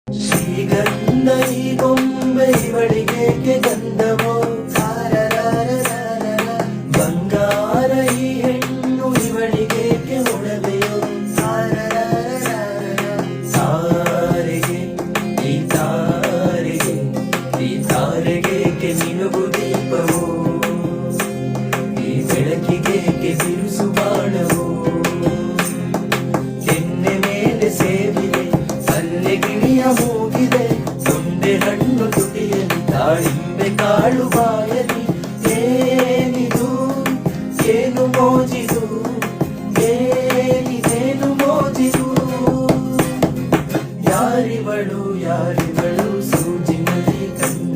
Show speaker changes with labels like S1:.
S1: ಶ್ರೀಗಂಧ ಈ ಗೊಂಬೆ ಇವಳಿಗೇಕೆ ಗಂಧವೋ ಸಾರರಾರರಾರರ. ಬಂಗಾರ ಈ ಹೆಣ್ಣು ಇವಳಿಗೇಕೆ ಒಡವೆಯೋ ಸಾರರಾರರಾರರ. ತಾರೆಗೆ ಈ ತಾರೆಗೆ ಈ ತಾರೆಗೇಕೆ ಮಿನುಗು ದೀಪವೋ ಈ ಬೆಳಕಿಗೇಕೆ ಬಿರುಸು ಬಾಣವೋ. ಕೆನ್ನೆ ಮೇಲೆ ಸೇವಿದೆ ಗಿಣಿಯ ಮೂಗಿದೆ ಮುಂದೆ ಹಣ್ಣು ತುಟಿಯಲಿ ದಾಳಿಂಬೆ ಕಾಳು ಬಾಯಲಿ. ಏನಿದು ಏನು ಮೋಜಿದು ಏನಿದೇನು ಮೋಜಿದು. ಯಾರಿವಳು ಯಾರಿವಳು ಸೂಜಿನಲ್ಲಿ ಕಣ್ಣ